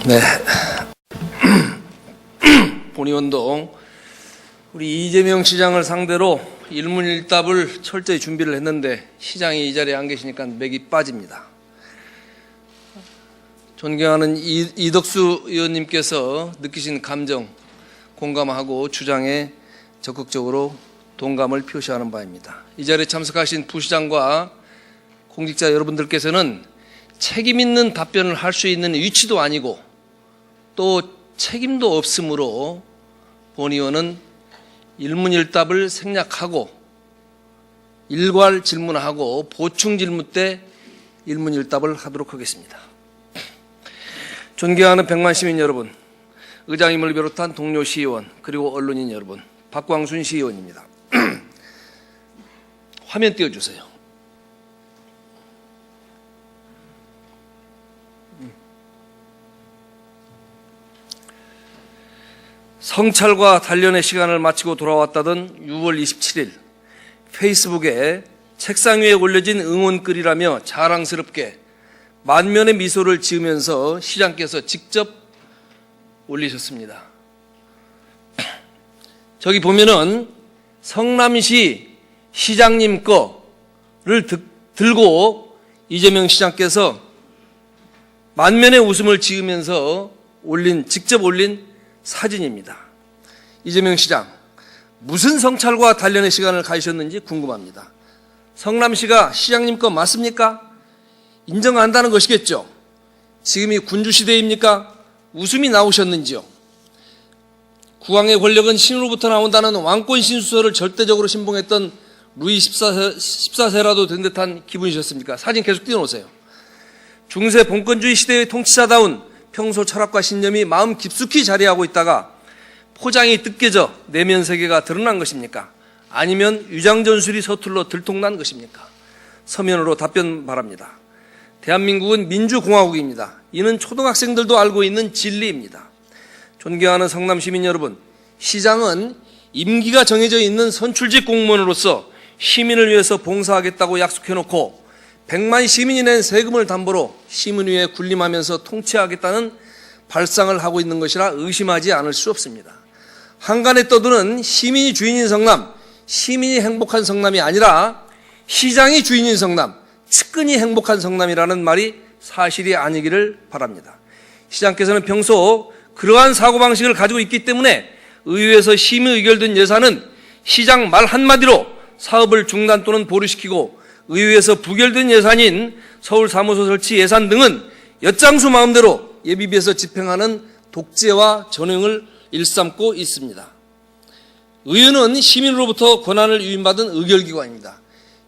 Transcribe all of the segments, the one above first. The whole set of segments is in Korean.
네. 본의원동 우리 이재명 시장을 상대로 일문일답을 철저히 준비를 했는데 시장이 이 자리에 안 계시니까 맥이 빠집니다. 존경하는 이덕수 의원님께서 느끼신 감정 공감하고 주장에 적극적으로 동감을 표시하는 바입니다. 이 자리에 참석하신 부시장과 공직자 여러분들께서는 책임 있는 답변을 할 수 있는 위치도 아니고 또 책임도 없으므로 본의원은 일문일답을 생략하고 일괄 질문하고 보충 질문 때 일문일답을 하도록 하겠습니다. 존경하는 백만 시민 여러분, 의장님을 비롯한 동료 시의원 그리고 언론인 여러분, 박광순 시의원입니다. 화면 띄워주세요. 성찰과 단련의 시간을 마치고 돌아왔다던 6월 27일 페이스북에 책상 위에 올려진 응원글이라며 자랑스럽게 만면의 미소를 지으면서 시장께서 직접 올리셨습니다. 저기 보면은 성남시 시장님 거를 들고 이재명 시장께서 만면의 웃음을 지으면서 직접 올린 사진입니다. 이재명 시장, 무슨 성찰과 단련의 시간을 가지셨는지 궁금합니다. 성남시가 시장님 거 맞습니까? 인정한다는 것이겠죠. 지금이 군주시대입니까? 웃음이 나오셨는지요? 국왕의 권력은 신으로부터 나온다는 왕권 신수설을 절대적으로 신봉했던 루이 14세라도 된 듯한 기분이셨습니까? 사진 계속 띄워놓으세요. 중세 봉건주의 시대의 통치자다운 평소 철학과 신념이 마음 깊숙이 자리하고 있다가 포장이 뜯겨져 내면 세계가 드러난 것입니까? 아니면 유장전술이 서툴러 들통난 것입니까? 서면으로 답변 바랍니다. 대한민국은 민주공화국입니다. 이는 초등학생들도 알고 있는 진리입니다. 존경하는 성남 시민 여러분, 시장은 임기가 정해져 있는 선출직 공무원으로서 시민을 위해서 봉사하겠다고 약속해놓고 100만 시민이 낸 세금을 담보로 시민 위에 군림하면서 통치하겠다는 발상을 하고 있는 것이라 의심하지 않을 수 없습니다. 한간에 떠드는 시민이 주인인 성남, 시민이 행복한 성남이 아니라 시장이 주인인 성남, 측근이 행복한 성남이라는 말이 사실이 아니기를 바랍니다. 시장께서는 평소 그러한 사고방식을 가지고 있기 때문에 의회에서 심의 의결된 예산은 시장 말 한마디로 사업을 중단 또는 보류시키고 의회에서 부결된 예산인 서울 사무소 설치 예산 등은 엿장수 마음대로 예비비에서 집행하는 독재와 전횡을 일삼고 있습니다. 의회는 시민으로부터 권한을 위임받은 의결기관입니다.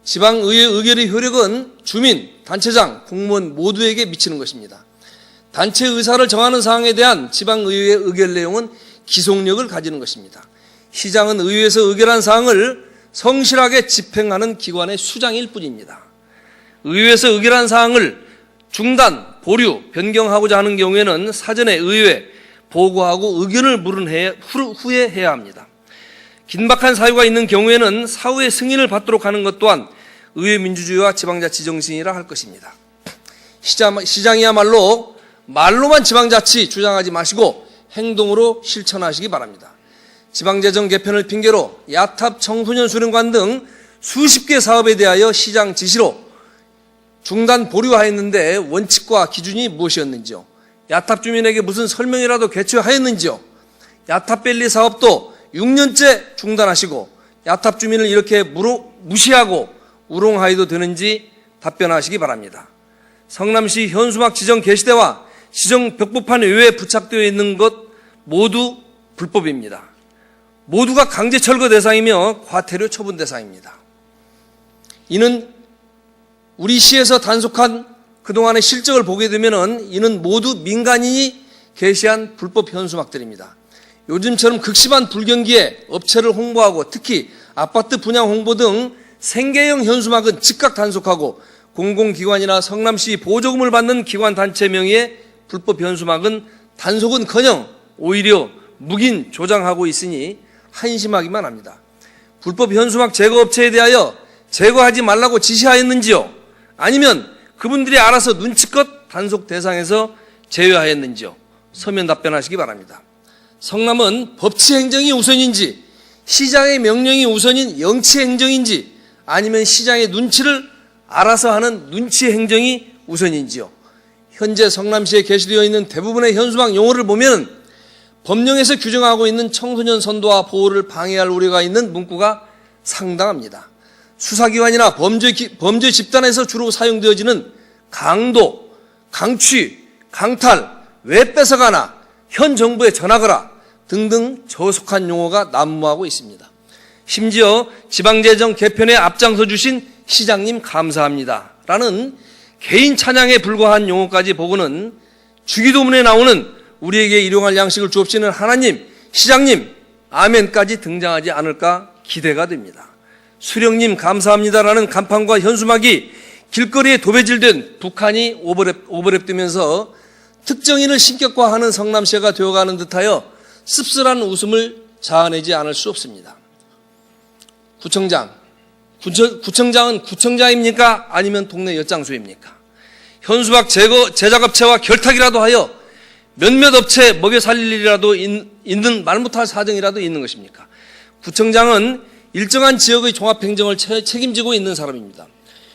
지방의회 의결의 효력은 주민, 단체장, 공무원 모두에게 미치는 것입니다. 단체 의사를 정하는 사항에 대한 지방의회의 의결 내용은 기속력을 가지는 것입니다. 시장은 의회에서 의결한 사항을 성실하게 집행하는 기관의 수장일 뿐입니다. 의회에서 의결한 사항을 중단, 보류, 변경하고자 하는 경우에는 사전에 의회에 보고하고 의견을 물은 후에 해야 합니다. 긴박한 사유가 있는 경우에는 사후에 승인을 받도록 하는 것 또한 의회 민주주의와 지방자치 정신이라 할 것입니다. 시장이야말로 말로만 지방자치 주장하지 마시고 행동으로 실천하시기 바랍니다. 지방재정 개편을 핑계로 야탑 청소년 수련관 등 수십 개 사업에 대하여 시장 지시로 중단 보류하였는데 원칙과 기준이 무엇이었는지요? 야탑 주민에게 무슨 설명이라도 개최하였는지요? 야탑밸리 사업도 6년째 중단하시고 야탑 주민을 이렇게 무시하고 우롱하여도 되는지 답변하시기 바랍니다. 성남시 현수막 지정 개시대와 지정 벽보판 외에 부착되어 있는 것 모두 불법입니다. 모두가 강제 철거 대상이며 과태료 처분 대상입니다. 이는 우리 시에서 단속한 그동안의 실적을 보게 되면 이는 모두 민간인이 게시한 불법 현수막들입니다. 요즘처럼 극심한 불경기에 업체를 홍보하고 특히 아파트 분양 홍보 등 생계형 현수막은 즉각 단속하고 공공기관이나 성남시 보조금을 받는 기관 단체 명의의 불법 현수막은 단속은커녕 오히려 묵인 조장하고 있으니 한심하기만 합니다. 불법 현수막 제거업체에 대하여 제거하지 말라고 지시하였는지요? 아니면 그분들이 알아서 눈치껏 단속 대상에서 제외하였는지요? 서면 답변하시기 바랍니다. 성남은 법치 행정이 우선인지 시장의 명령이 우선인 영치 행정인지 아니면 시장의 눈치를 알아서 하는 눈치 행정이 우선인지요. 현재 성남시에 게시되어 있는 대부분의 현수막 용어를 보면 법령에서 규정하고 있는 청소년 선도와 보호를 방해할 우려가 있는 문구가 상당합니다. 수사기관이나 범죄 집단에서 주로 사용되어지는 강도, 강취, 강탈, 왜 뺏어가나, 현 정부에 전하거라 등등 저속한 용어가 난무하고 있습니다. 심지어 지방재정 개편에 앞장서 주신 시장님 감사합니다 라는 개인 찬양에 불과한 용어까지 보고는 주기도문에 나오는 우리에게 일용할 양식을 주옵시는 하나님, 시장님, 아멘까지 등장하지 않을까 기대가 됩니다. 수령님 감사합니다라는 간판과 현수막이 길거리에 도배질된 북한이 오버랩되면서 특정인을 신격화하는 성남시가 되어가는 듯하여 씁쓸한 웃음을 자아내지 않을 수 없습니다. 구청장은 구청장입니까? 아니면 동네 엿장수입니까? 현수막 제작업체와 결탁이라도 하여 몇몇 업체 먹여 살릴 일이라도 있는 말 못할 사정이라도 있는 것입니까? 구청장은 일정한 지역의 종합행정을 책임지고 있는 사람입니다.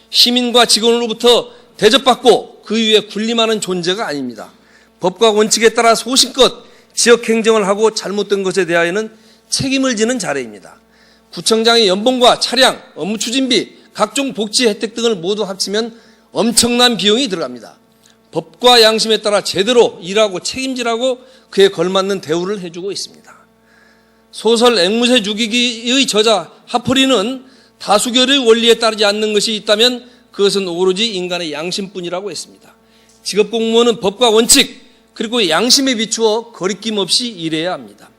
시민과 직원으로부터 대접받고 그 위에 군림하는 존재가 아닙니다. 법과 원칙에 따라 소신껏 지역행정을 하고 잘못된 것에 대하여는 책임을 지는 자리입니다. 구청장의 연봉과 차량, 업무 추진비, 각종 복지 혜택 등을 모두 합치면 엄청난 비용이 들어갑니다. 법과 양심에 따라 제대로 일하고 책임지라고 그에 걸맞는 대우를 해주고 있습니다. 소설 앵무새 죽이기의 저자 하퍼리는 다수결의 원리에 따르지 않는 것이 있다면 그것은 오로지 인간의 양심뿐이라고 했습니다. 직업공무원은 법과 원칙 그리고 양심에 비추어 거리낌 없이 일해야 합니다.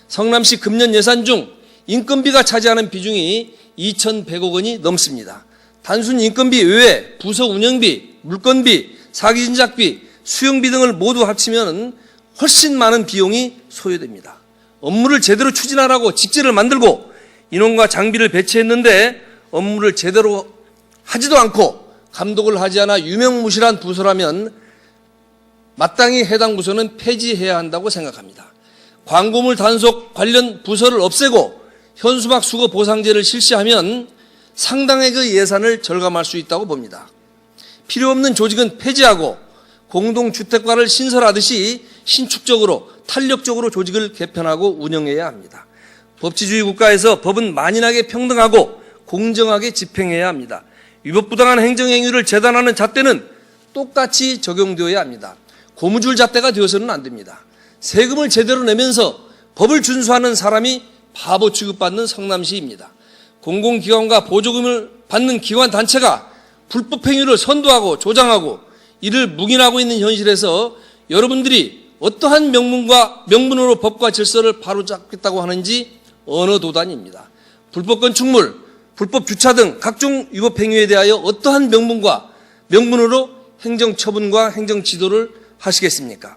성남시 금년 예산 중 인건비가 차지하는 비중이 2,100억 원이 넘습니다. 단순 인건비 외에 부서 운영비, 물건비, 사기진작비, 수용비 등을 모두 합치면 훨씬 많은 비용이 소요됩니다. 업무를 제대로 추진하라고 직제를 만들고 인원과 장비를 배치했는데 업무를 제대로 하지도 않고 감독을 하지 않아 유명무실한 부서라면 마땅히 해당 부서는 폐지해야 한다고 생각합니다. 광고물 단속 관련 부서를 없애고 현수막 수거 보상제를 실시하면 상당액의 예산을 절감할 수 있다고 봅니다. 필요 없는 조직은 폐지하고 공동주택과를 신설하듯이 신축적으로 탄력적으로 조직을 개편하고 운영해야 합니다. 법치주의 국가에서 법은 만인하게 평등하고 공정하게 집행해야 합니다. 위법부당한 행정행위를 재단하는 잣대는 똑같이 적용되어야 합니다. 고무줄 잣대가 되어서는 안 됩니다. 세금을 제대로 내면서 법을 준수하는 사람이 바보 취급받는 성남시입니다. 공공기관과 보조금을 받는 기관 단체가 불법 행위를 선도하고 조장하고 이를 묵인하고 있는 현실에서 여러분들이 어떠한 명분으로 법과 질서를 바로잡겠다고 하는지 어느 도단입니다. 불법 건축물, 불법 주차 등 각종 위법 행위에 대하여 어떠한 명분으로 행정처분과 행정지도를 하시겠습니까?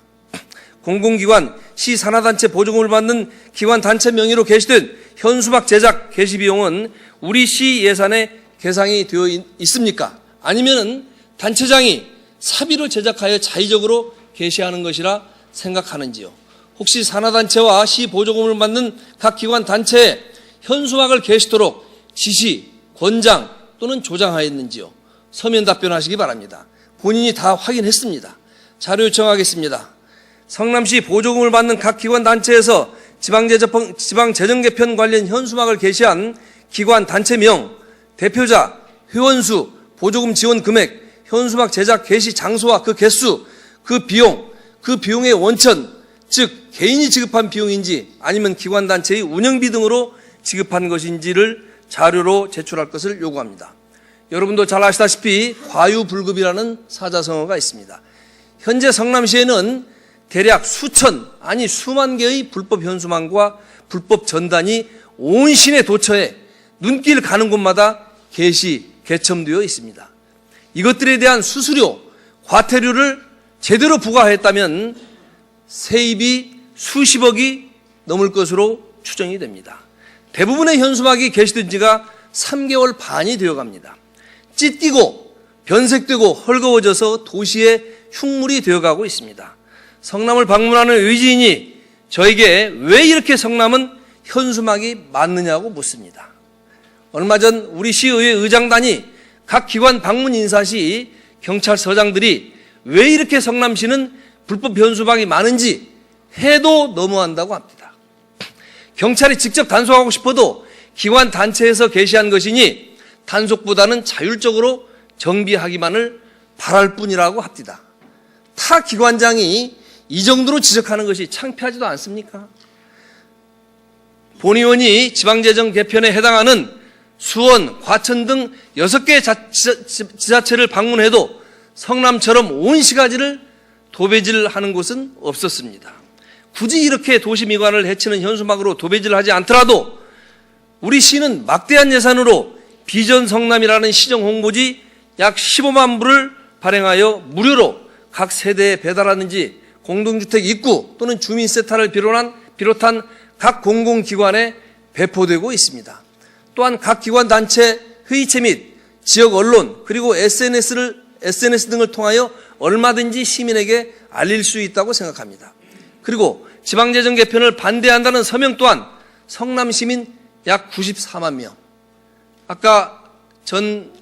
공공기관, 시산하단체 보조금을 받는 기관 단체 명의로 게시된 현수막 제작 게시 비용은 우리 시 예산에 계상이 되어 있습니까? 아니면 단체장이 사비로 제작하여 자의적으로 게시하는 것이라 생각하는지요? 혹시 산하단체와 시 보조금을 받는 각 기관 단체에 현수막을 게시토록 지시, 권장 또는 조장하였는지요? 서면 답변하시기 바랍니다. 본인이 다 확인했습니다. 자료 요청하겠습니다. 성남시 보조금을 받는 각 기관 단체에서 지방재정 개편 관련 현수막을 게시한 기관 단체명, 대표자, 회원수, 보조금 지원 금액, 현수막 제작 게시 장소와 그 개수, 그 비용의 원천, 즉 개인이 지급한 비용인지 아니면 기관 단체의 운영비 등으로 지급한 것인지를 자료로 제출할 것을 요구합니다. 여러분도 잘 아시다시피 과유불급이라는 사자성어가 있습니다. 현재 성남시에는 대략 수천 아니 수만 개의 불법 현수막과 불법 전단이 온 시내 도처에 눈길 가는 곳마다 개첨되어 있습니다. 이것들에 대한 수수료, 과태료를 제대로 부과했다면 세입이 수십억이 넘을 것으로 추정이 됩니다. 대부분의 현수막이 게시된 지가 3개월 반이 되어갑니다. 찢기고 변색되고 헐거워져서 도시의 흉물이 되어가고 있습니다. 성남을 방문하는 의지인이 저에게 왜 이렇게 성남은 현수막이 많느냐고 묻습니다. 얼마 전 우리 시의회 의장단이 각 기관 방문 인사 시 경찰서장들이 왜 이렇게 성남시는 불법 현수막이 많은지 해도 너무한다고 합니다. 경찰이 직접 단속하고 싶어도 기관 단체에서 게시한 것이니 단속보다는 자율적으로 정비하기만을 바랄 뿐이라고 합니다. 타 기관장이 이 정도로 지적하는 것이 창피하지도 않습니까? 본 의원이 지방재정 개편에 해당하는 수원, 과천 등 6개 지자체를 방문해도 성남처럼 온 시가지를 도배질하는 곳은 없었습니다. 굳이 이렇게 도시 미관을 해치는 현수막으로 도배질을 하지 않더라도 우리 시는 막대한 예산으로 비전 성남이라는 시정 홍보지 약 15만 부를 발행하여 무료로 각 세대에 배달하는지 공동주택 입구 또는 주민센터를 비롯한 각 공공기관에 배포되고 있습니다. 또한 각 기관 단체 회의체 및 지역 언론 그리고 SNS 등을 통하여 얼마든지 시민에게 알릴 수 있다고 생각합니다. 그리고 지방재정 개편을 반대한다는 서명 또한 성남 시민 약 94만 명. 아까 전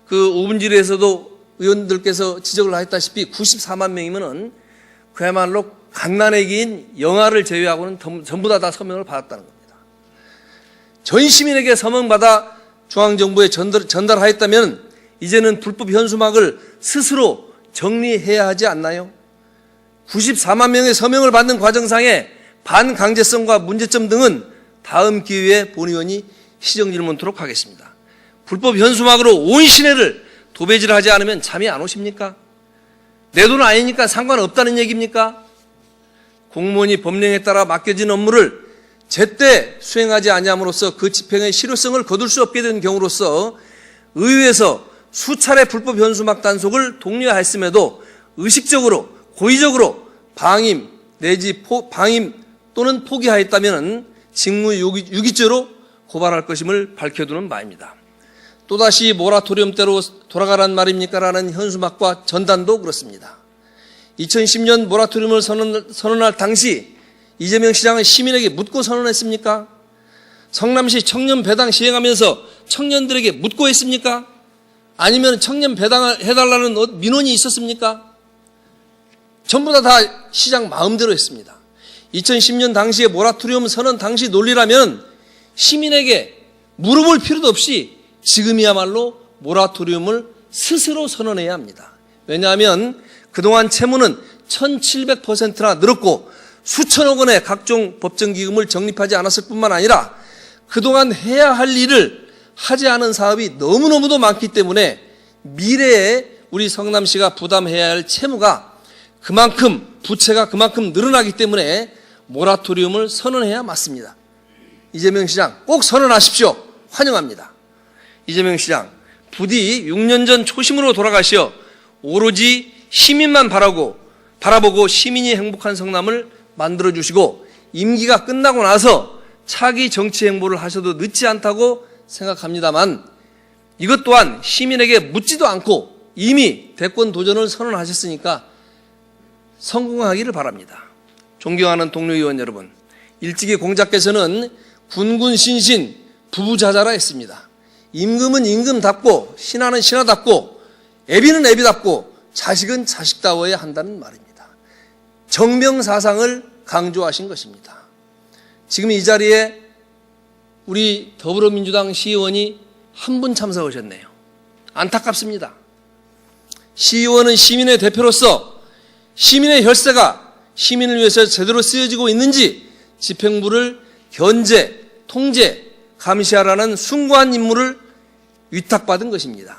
그 5분지에서도 의원들께서 지적을 하셨다시피 94만 명이면은 그야말로 갓난애기인 영아를 제외하고는 전부 다 서명을 받았다는 겁니다. 전 시민에게 서명받아 중앙정부에 전달하였다면 이제는 불법 현수막을 스스로 정리해야 하지 않나요? 94만 명의 서명을 받는 과정상의 반강제성과 문제점 등은 다음 기회에 본 의원이 시정질문토록 하겠습니다. 불법 현수막으로 온 시내를 도배질하지 않으면 잠이 안 오십니까? 내 돈 아니니까 상관없다는 얘기입니까? 공무원이 법령에 따라 맡겨진 업무를 제때 수행하지 아니함으로써 그 집행의 실효성을 거둘 수 없게 된 경우로서 의회에서 수차례 불법 현수막 단속을 독려했음에도 의식적으로 고의적으로 방임 내지 방임 또는 포기하였다면 직무유기죄로 고발할 것임을 밝혀두는 바입니다. 또다시 모라토리엄대로 돌아가란 말입니까? 라는 현수막과 전단도 그렇습니다. 2010년 모라토리엄을 선언할 당시 이재명 시장은 시민에게 묻고 선언했습니까? 성남시 청년 배당 시행하면서 청년들에게 묻고 했습니까? 아니면 청년 배당을 해달라는 민원이 있었습니까? 전부 다 시장 마음대로 했습니다. 2010년 당시에 모라토리엄 선언 당시 논리라면 시민에게 물어볼 필요도 없이 지금이야말로 모라토리엄을 스스로 선언해야 합니다. 왜냐하면 그동안 채무는 1700%나 늘었고 수천억 원의 각종 법정기금을 적립하지 않았을 뿐만 아니라 그동안 해야 할 일을 하지 않은 사업이 너무너무도 많기 때문에 미래에 우리 성남시가 부담해야 할 채무가 그만큼 부채가 그만큼 늘어나기 때문에 모라토리엄을 선언해야 맞습니다. 이재명 시장 꼭 선언하십시오. 환영합니다. 이재명 시장 부디 6년 전 초심으로 돌아가시어 오로지 시민만 바라보고 시민이 행복한 성남을 만들어주시고 임기가 끝나고 나서 차기 정치 행보를 하셔도 늦지 않다고 생각합니다만 이것 또한 시민에게 묻지도 않고 이미 대권 도전을 선언하셨으니까 성공하기를 바랍니다. 존경하는 동료 의원 여러분, 일찍이 공자께서는 군군신신 부부자자라 했습니다. 임금은 임금답고 신하는 신하답고 애비는 애비답고 자식은 자식다워야 한다는 말입니다. 정명사상을 강조하신 것입니다. 지금 이 자리에 우리 더불어민주당 시의원이 한 분 참석하셨네요. 안타깝습니다. 시의원은 시민의 대표로서 시민의 혈세가 시민을 위해서 제대로 쓰여지고 있는지 집행부를 견제, 통제, 감시하라는 숭고한 임무를 위탁받은 것입니다.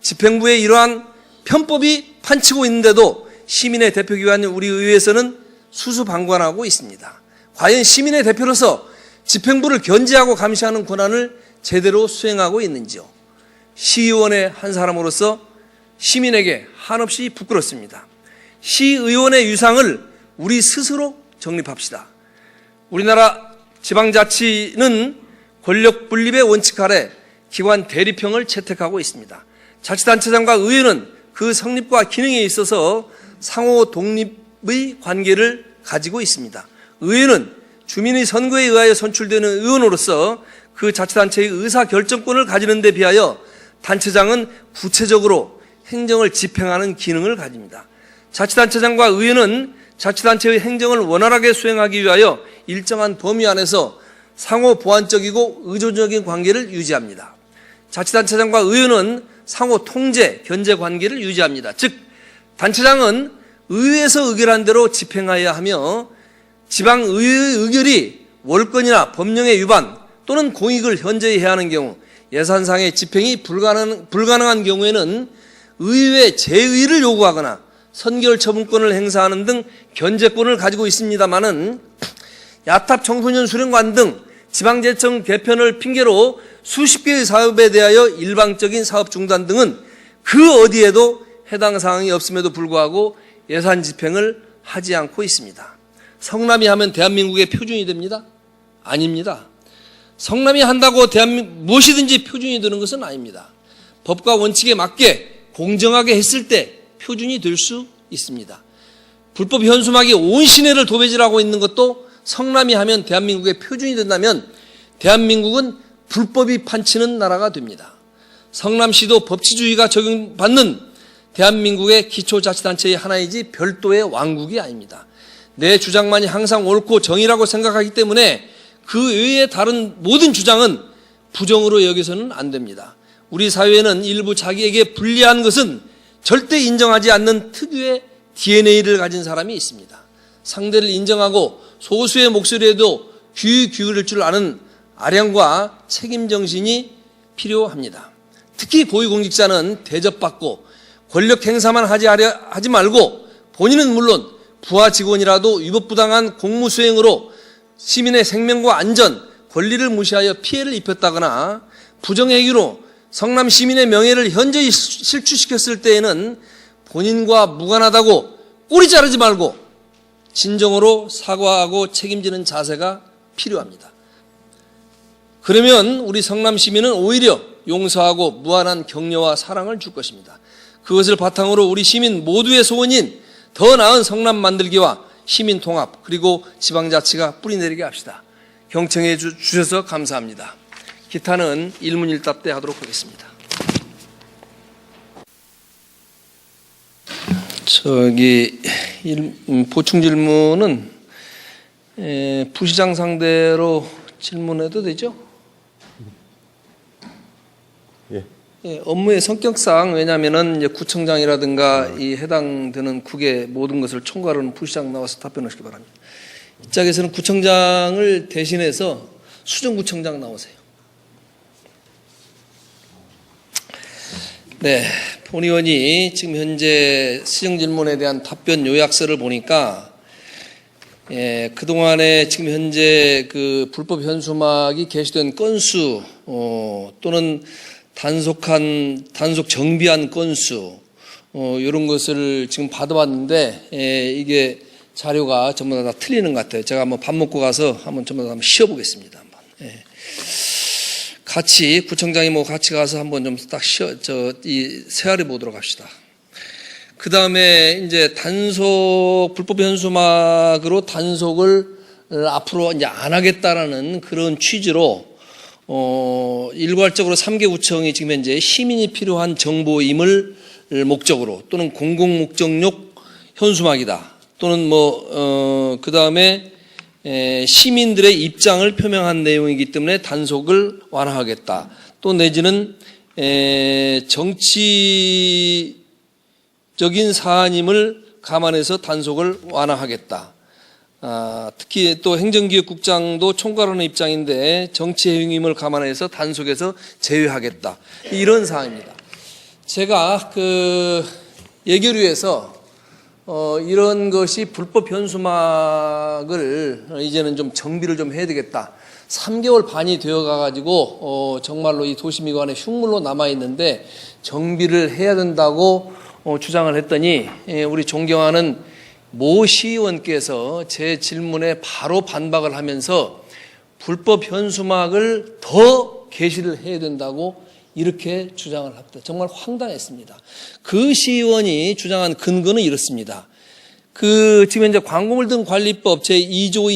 집행부의 이러한 편법이 판치고 있는데도 시민의 대표기관인 우리 의회에서는 수수방관하고 있습니다. 과연 시민의 대표로서 집행부를 견제하고 감시하는 권한을 제대로 수행하고 있는지요? 시의원의 한 사람으로서 시민에게 한없이 부끄럽습니다. 시의원의 유상을 우리 스스로 정립합시다. 우리나라 지방자치는 권력 분립의 원칙 아래 기관 대립형을 채택하고 있습니다. 자치단체장과 의회는 그 성립과 기능에 있어서 상호 독립의 관계를 가지고 있습니다. 의회는 주민의 선거에 의하여 선출되는 의원으로서 그 자치단체의 의사결정권을 가지는 데 비하여 단체장은 구체적으로 행정을 집행하는 기능을 가집니다. 자치단체장과 의회는 자치단체의 행정을 원활하게 수행하기 위하여 일정한 범위 안에서 상호 보완적이고 의존적인 관계를 유지합니다. 자치단체장과 의회는 상호 통제, 견제 관계를 유지합니다. 즉, 단체장은 의회에서 의결한 대로 집행하여야 하며 지방의회의 의결이 월권이나 법령의 위반 또는 공익을 현저히 해하는 경우 예산상의 집행이 불가능한 경우에는 의회 재의를 요구하거나 선결 처분권을 행사하는 등 견제권을 가지고 있습니다마는 야탑 청소년 수련관 등 지방재청 개편을 핑계로 수십 개의 사업에 대하여 일방적인 사업 중단 등은 그 어디에도 해당 사항이 없음에도 불구하고 예산 집행을 하지 않고 있습니다. 성남이 하면 대한민국의 표준이 됩니다? 아닙니다. 성남이 한다고 무엇이든지 표준이 되는 것은 아닙니다. 법과 원칙에 맞게 공정하게 했을 때 표준이 될 수 있습니다. 불법 현수막이 온 시내를 도배질하고 있는 것도 성남이 하면 대한민국의 표준이 된다면 대한민국은 불법이 판치는 나라가 됩니다. 성남시도 법치주의가 적용받는 대한민국의 기초자치단체의 하나이지 별도의 왕국이 아닙니다. 내 주장만이 항상 옳고 정의라고 생각하기 때문에 그 외의 다른 모든 주장은 부정으로 여겨서는 안 됩니다. 우리 사회에는 일부 자기에게 불리한 것은 절대 인정하지 않는 특유의 DNA를 가진 사람이 있습니다. 상대를 인정하고 소수의 목소리에도 귀 기울일 줄 아는 아량과 책임정신이 필요합니다. 특히 고위공직자는 대접받고 권력 행사만 하지 말고 본인은 물론 부하 직원이라도 위법부당한 공무수행으로 시민의 생명과 안전, 권리를 무시하여 피해를 입혔다거나 부정행위로 성남 시민의 명예를 현저히 실추시켰을 때에는 본인과 무관하다고 꼬리 자르지 말고 진정으로 사과하고 책임지는 자세가 필요합니다. 그러면 우리 성남 시민은 오히려 용서하고 무한한 격려와 사랑을 줄 것입니다. 그것을 바탕으로 우리 시민 모두의 소원인 더 나은 성남 만들기와 시민 통합 그리고 지방자치가 뿌리내리게 합시다. 경청해 주셔서 감사합니다. 기타는 일문일답 때 하도록 하겠습니다. 보충 질문은 부시장 상대로 질문해도 되죠? 예, 업무의 성격상 왜냐하면은 이제 구청장이라든가 이 해당되는 국의 모든 것을 총괄하는 부시장 나와서 답변하시기 바랍니다. 이 짝에서는 구청장을 대신해서 수정구청장 나오세요. 네, 본 의원이 지금 현재 시정 질문에 대한 답변 요약서를 보니까 그동안에 지금 현재 그 불법 현수막이 게시된 건수 또는 단속 정비한 건수 이런 것을 지금 받아봤는데 이게 자료가 전부 다 틀리는 것 같아요. 제가 한번 밥 먹고 가서 한번 전부 다 한번 쉬어보겠습니다. 한번. 같이 구청장이 같이 가서 한번 좀 딱 세알해 보도록 합시다. 그 다음에 이제 불법 현수막으로 단속을 앞으로 이제 안 하겠다라는 그런 취지로 일괄적으로 3개 구청이 지금 현재 시민이 필요한 정보임을 목적으로 또는 공공목적용 현수막이다. 또는 그 다음에 시민들의 입장을 표명한 내용이기 때문에 단속을 완화하겠다. 또 내지는 정치적인 사안임을 감안해서 단속을 완화하겠다. 특히 또 행정기획국장도 총괄하는 입장인데 정치 행위임을 감안해서 단속에서 제외하겠다. 이런 사항입니다. 제가 예결위에서 이런 것이 불법 현수막을 이제는 좀 정비를 좀 해야 되겠다. 3개월 반이 되어 가지고 정말로 이 도시미관에 흉물로 남아 있는데 정비를 해야 된다고 주장을 했더니 우리 존경하는 모 시의원께서 제 질문에 바로 반박을 하면서 불법 현수막을 더 게시를 해야 된다고 이렇게 주장을 합니다. 정말 황당했습니다. 그 시의원이 주장한 근거는 이렇습니다. 지금 현재 광고물등 관리법 제2조의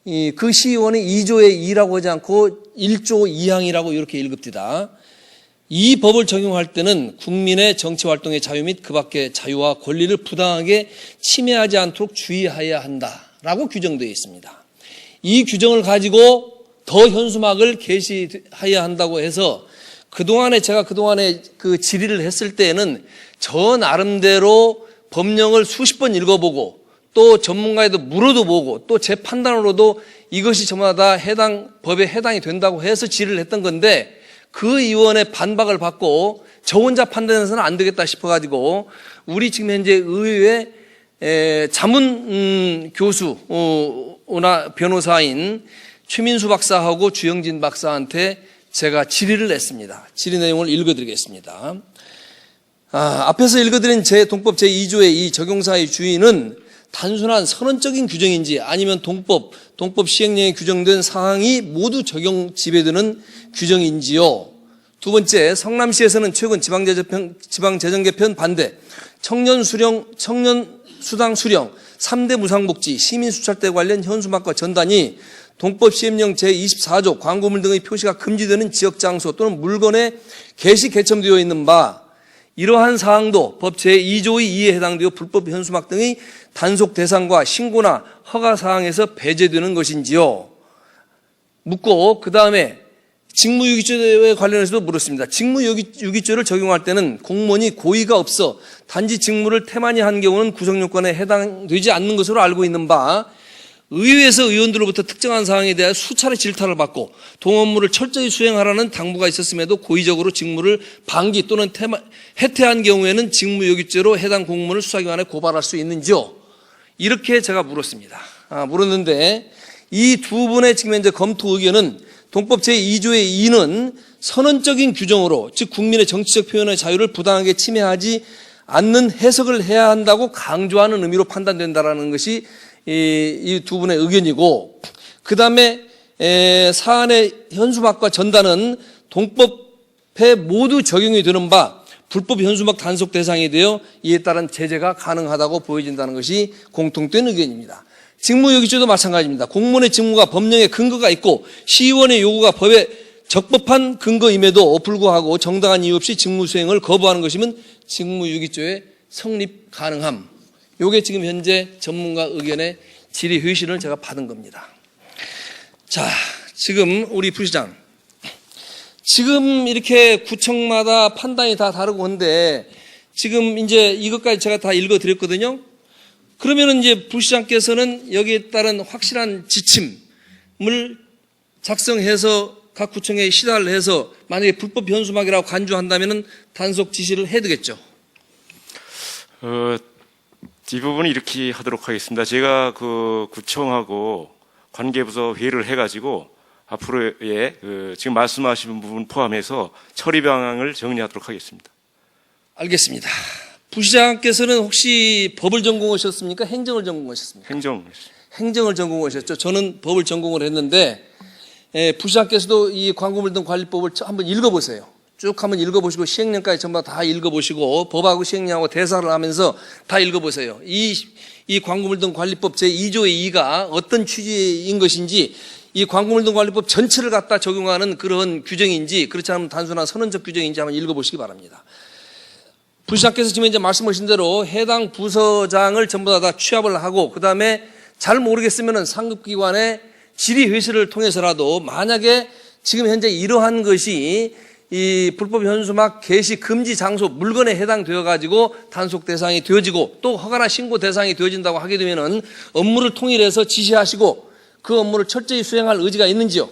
2, 그 시의원이 2조의 2라고 하지 않고 1조 2항이라고 이렇게 읽읍니다. 이 법을 적용할 때는 국민의 정치 활동의 자유 및 그 밖의 자유와 권리를 부당하게 침해하지 않도록 주의해야 한다라고 규정되어 있습니다. 이 규정을 가지고 더 현수막을 게시해야 한다고 해서 제가 그동안에 그 질의를 했을 때에는 저 나름대로 법령을 수십 번 읽어보고 또 전문가에도 물어도 보고 또 제 판단으로도 이것이 저마다 법에 해당이 된다고 해서 질의를 했던 건데 그 의원의 반박을 받고 저 혼자 판단해서는 안 되겠다 싶어가지고 우리 지금 현재 의회 자문 교수나 변호사인 최민수 박사하고 주영진 박사한테 제가 질의를 했습니다. 질의 내용을 읽어드리겠습니다. 앞에서 읽어드린 동법 제2조의 이 적용사의 주의는 단순한 선언적인 규정인지 아니면 동법 시행령에 규정된 사항이 모두 적용 지배되는 규정인지요. 두 번째, 성남시에서는 최근 지방재정 개편 반대, 청년 수당 수령, 3대 무상복지, 시민수찰대 관련 현수막과 전단이 동법 시행령 제24조 광고물 등의 표시가 금지되는 지역 장소 또는 물건에 게시 개첨되어 있는 바 이러한 사항도 법 제2조의 2에 해당되어 불법 현수막 등의 단속 대상과 신고나 허가 사항에서 배제되는 것인지요. 묻고 그 다음에 직무유기죄에 관련해서도 물었습니다. 직무유기죄를 적용할 때는 공무원이 고의가 없어 단지 직무를 태만히 한 경우는 구성요건에 해당되지 않는 것으로 알고 있는 바 의회에서 의원들로부터 특정한 사항에 대해 수차례 질타를 받고 동업무를 철저히 수행하라는 당부가 있었음에도 고의적으로 직무를 방기 또는 해태한 경우에는 직무유기죄로 해당 공무원을 수사기관에 고발할 수 있는지요? 이렇게 제가 물었습니다. 물었는데 이 두 분의 지금 현재 검토 의견은 동법 제2조의 2는 선언적인 규정으로 즉 국민의 정치적 표현의 자유를 부당하게 침해하지 않는 해석을 해야 한다고 강조하는 의미로 판단된다라는 것이 이 두 분의 의견이고 그 다음에 사안의 현수막과 전단은 동법에 모두 적용이 되는 바 불법 현수막 단속 대상이 되어 이에 따른 제재가 가능하다고 보여진다는 것이 공통된 의견입니다. 직무유기죄도 마찬가지입니다. 공무원의 직무가 법령에 근거가 있고 시의원의 요구가 법에 적법한 근거임에도 불구하고 정당한 이유 없이 직무 수행을 거부하는 것이면 직무유기죄의 성립 가능함. 요게 지금 현재 전문가 의견의 질의 회신을 제가 받은 겁니다. 자, 지금 우리 부시장. 지금 이렇게 구청마다 판단이 다 다르고 한데 지금 이제 이것까지 제가 다 읽어 드렸거든요. 그러면은 이제 부시장께서는 여기에 따른 확실한 지침을 작성해서 각 구청에 시달을 해서 만약에 불법 현수막이라고 간주한다면은 단속 지시를 해야 되겠죠. 이 부분은 이렇게 하도록 하겠습니다. 제가 그 구청하고 관계부서 회의를 해가지고 앞으로의 지금 말씀하신 부분 포함해서 처리 방향을 정리하도록 하겠습니다. 알겠습니다. 부시장께서는 혹시 법을 전공하셨습니까? 행정을 전공하셨습니까? 행정을 전공하셨죠. 저는 법을 전공을 했는데 부시장께서도 이 광고물 등 관리법을 한번 읽어보세요. 쭉 한번 읽어보시고 시행령까지 전부 다 읽어보시고 법하고 시행령하고 대사를 하면서 다 읽어보세요. 이 광고물 등 관리법 제2조의 2가 어떤 취지인 것인지 이 광고물 등 관리법 전체를 갖다 적용하는 그런 규정인지 그렇지 않으면 단순한 선언적 규정인지 한번 읽어보시기 바랍니다. 부시장께서 지금 이제 말씀하신 대로 해당 부서장을 전부 다 취합을 하고 그 다음에 잘 모르겠으면은 상급기관의 질의회의를 통해서라도 만약에 지금 현재 이러한 것이 이 불법 현수막 게시 금지 장소 물건에 해당되어 가지고 단속 대상이 되어지고 또 허가나 신고 대상이 되어진다고 하게 되면은 업무를 통일해서 지시하시고 그 업무를 철저히 수행할 의지가 있는지요?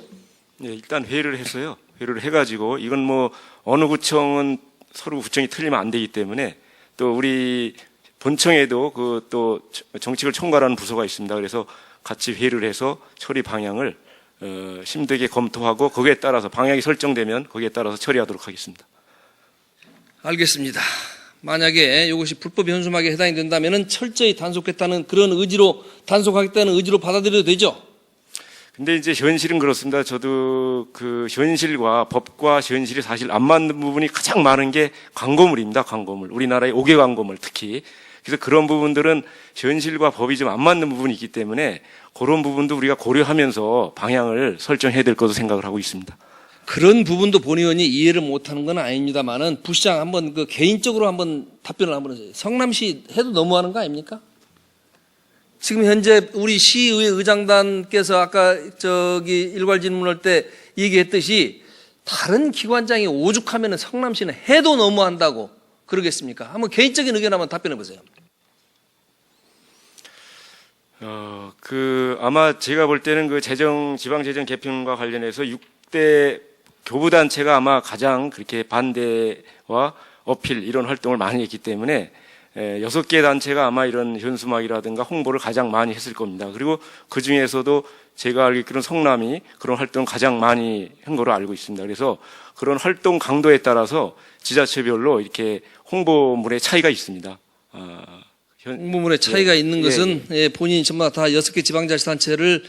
네, 일단 회의를 해서요. 회의를 해가지고 이건 뭐 어느 구청은 서로 구청이 틀리면 안 되기 때문에 또 우리 본청에도 그 또 정책을 총괄하는 부서가 있습니다. 그래서 같이 회의를 해서 처리 방향을 심되게 검토하고 거기에 따라서 방향이 설정되면 거기에 따라서 처리하도록 하겠습니다. 알겠습니다. 만약에 이것이 불법 현수막에 해당이 된다면 철저히 단속하겠다는 그런 의지로 단속하겠다는 의지로 받아들여도 되죠? 근데 이제 현실은 그렇습니다. 저도 그 현실과 법과 현실이 사실 안 맞는 부분이 가장 많은 게 광고물입니다. 광고물. 우리나라의 5개 광고물 특히. 그래서 그런 부분들은 현실과 법이 좀 안 맞는 부분이 있기 때문에 그런 부분도 우리가 고려하면서 방향을 설정해야 될 것으로 생각을 하고 있습니다. 그런 부분도 본 의원이 이해를 못하는 건 아닙니다만은 부시장 한번 그 개인적으로 한번 답변을 한번 해주세요. 성남시 해도 너무하는 거 아닙니까? 지금 현재 우리 시의회 의장단께서 아까 저기 일괄 질문할 때 얘기했듯이 다른 기관장이 오죽하면 성남시는 해도 너무한다고 그러겠습니까? 한번 개인적인 의견 한번 답변해 보세요. 아마 제가 볼 때는 그 지방재정 개편과 관련해서 6대 교부단체가 아마 가장 그렇게 반대와 어필 이런 활동을 많이 했기 때문에 6개 단체가 아마 이런 현수막이라든가 홍보를 가장 많이 했을 겁니다. 그리고 그 중에서도 제가 알기로는 성남이 그런 활동을 가장 많이 한 거로 알고 있습니다. 그래서 그런 활동 강도에 따라서 지자체별로 이렇게 홍보물의 차이가 있습니다. 홍보물의 차이가 있는 것은 본인이 전부 다 6개 지방자치단체를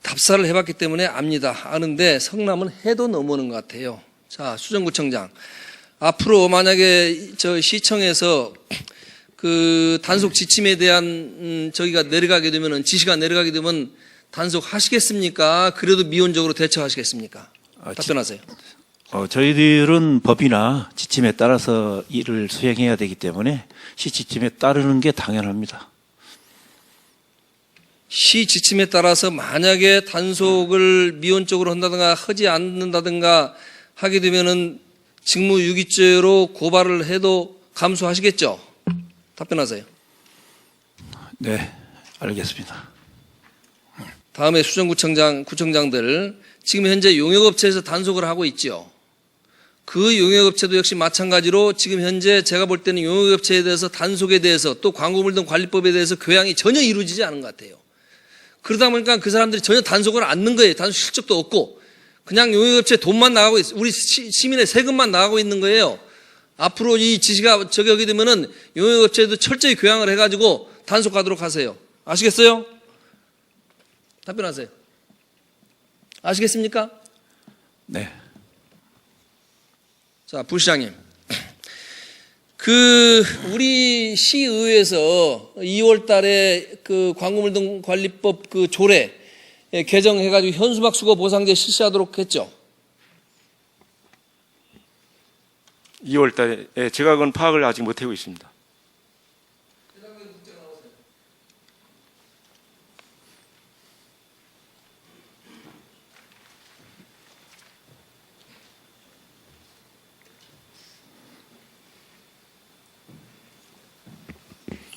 답사를 해봤기 때문에 압니다. 아는데 성남은 해도 넘어오는 것 같아요. 자, 수정구청장. 앞으로 만약에 저 시청에서 그 단속 지침에 대한 저기가 내려가게 되면은 지시가 내려가게 되면 단속하시겠습니까? 그래도 미온적으로 대처하시겠습니까? 답변하세요. 저희들은 법이나 지침에 따라서 일을 수행해야 되기 때문에 시 지침에 따르는 게 당연합니다. 시 지침에 따라서 만약에 단속을 미온적으로 한다든가 하지 않는다든가 하게 되면은 직무유기죄로 고발을 해도 감수하시겠죠? 답변하세요. 네, 알겠습니다. 다음에 구청장들 지금 현재 용역업체에서 단속을 하고 있죠. 그 용역업체도 역시 마찬가지로 지금 현재 제가 볼 때는 용역업체에 대해서 단속에 대해서 또 광고물 등 관리법에 대해서 교양이 전혀 이루어지지 않은 것 같아요. 그러다 보니까 그 사람들이 전혀 단속을 안 넣는 거예요. 단속 실적도 없고 그냥 용역업체 돈만 나가고 있어요. 우리 시민의 세금만 나가고 있는 거예요. 앞으로 이 지시가 적용이 되면은 용역업체도 철저히 교양을 해가지고 단속하도록 하세요. 아시겠어요? 답변하세요. 아시겠습니까? 네. 자, 부시장님. 우리 시의회에서 2월 달에 그 광고물 등 관리법 그 조례 개정해가지고 현수막 수거 보상제 실시하도록 했죠. 2월 달에 제가 그건 파악을 아직 못하고 있습니다.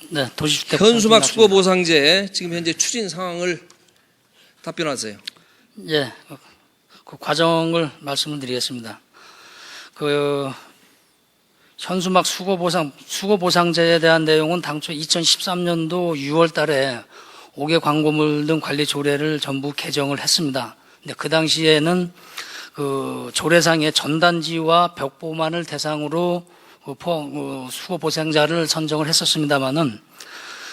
네, 도시주택 현수막 수거 보상제 지금 현재 추진 상황을 답변하세요. 예, 그 과정을 말씀을 드리겠습니다. 그 현수막 수거 보상제에 대한 내용은 당초 2013년도 6월 달에 5개 광고물 등 관리 조례를 전부 개정을 했습니다. 근데 그 당시에는 그 조례상의 전단지와 벽보만을 대상으로 수거 보상자를 선정을 했었습니다만은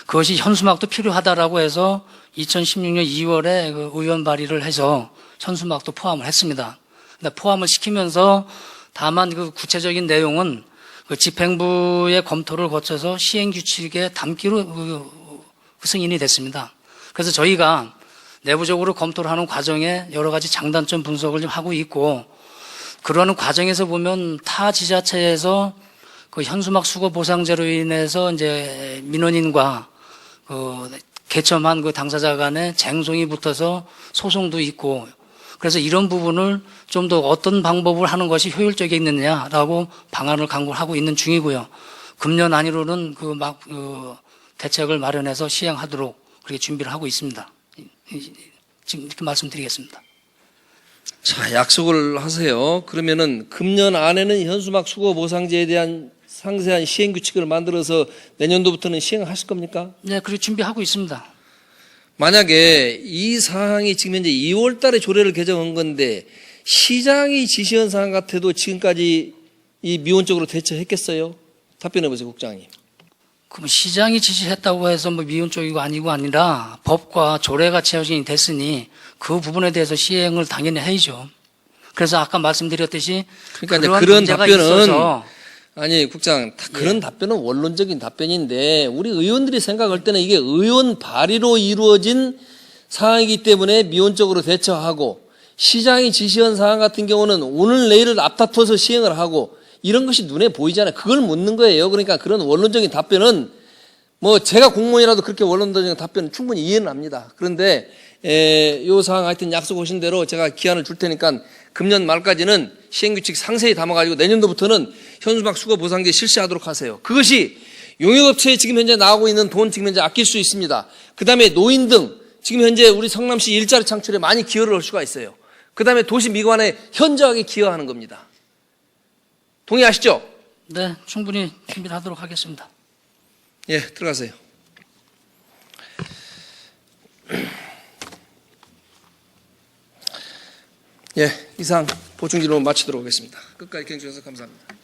그것이 현수막도 필요하다라고 해서 2016년 2월에 그 의원 발의를 해서 현수막도 포함을 했습니다. 근데 포함을 시키면서 다만 그 구체적인 내용은 그 집행부의 검토를 거쳐서 시행규칙에 담기로 그 승인이 됐습니다. 그래서 저희가 내부적으로 검토를 하는 과정에 여러 가지 장단점 분석을 좀 하고 있고 그러는 과정에서 보면 타 지자체에서 그 현수막 수거 보상제로 인해서 이제 민원인과 그 개첨한 그 당사자 간에 쟁송이 붙어서 소송도 있고 그래서 이런 부분을 좀 더 어떤 방법을 하는 것이 효율적이겠느냐라고 방안을 강구하고 있는 중이고요. 금년 안으로는 그 대책을 마련해서 시행하도록 그렇게 준비를 하고 있습니다. 지금 이렇게 말씀드리겠습니다. 자, 약속을 하세요. 그러면은 금년 안에는 현수막 수거 보상제에 대한 상세한 시행 규칙을 만들어서 내년도부터는 시행하실 겁니까? 네, 그렇게 준비하고 있습니다. 만약에 이 사항이 지금 현재 2월 달에 조례를 개정한 건데 시장이 지시한 사항 같아도 지금까지 이 미온적으로 대처했겠어요? 답변해 보세요, 국장님. 그럼 시장이 지시했다고 해서 뭐 미운 쪽이고 아니고 아니라 법과 조례가 제정이 됐으니 그 부분에 대해서 시행을 당연히 해야죠. 그래서 아까 말씀드렸듯이 그러니까 이제 그런 그런 문제가 답변은 있어서 아니 국장 그런 답변은 원론적인 답변인데 우리 의원들이 생각할 때는 이게 의원 발의로 이루어진 사항이기 때문에 미온적으로 대처하고 시장이 지시한 사항 같은 경우는 오늘 내일을 앞다퉈서 시행을 하고 이런 것이 눈에 보이잖아요. 그걸 묻는 거예요. 그러니까 그런 원론적인 답변은 뭐 제가 공무원이라도 그렇게 원론적인 답변은 충분히 이해는 합니다. 그런데 요 사항 하여튼 약속하신 대로 제가 기한을 줄 테니까 금년 말까지는 시행규칙 상세히 담아가지고 내년도부터는 현수막 수거 보상제 실시하도록 하세요. 그것이 용역업체에 지금 현재 나오고 있는 돈 지금 현재 아낄 수 있습니다. 그 다음에 노인 등 지금 현재 우리 성남시 일자리 창출에 많이 기여를 할 수가 있어요. 그 다음에 도시 미관에 현저하게 기여하는 겁니다. 동의하시죠? 네, 충분히 준비를 하도록 하겠습니다. 예, 들어가세요. 예, 이상 보충 질문 마치도록 하겠습니다. 끝까지 경청해 주셔서 감사합니다.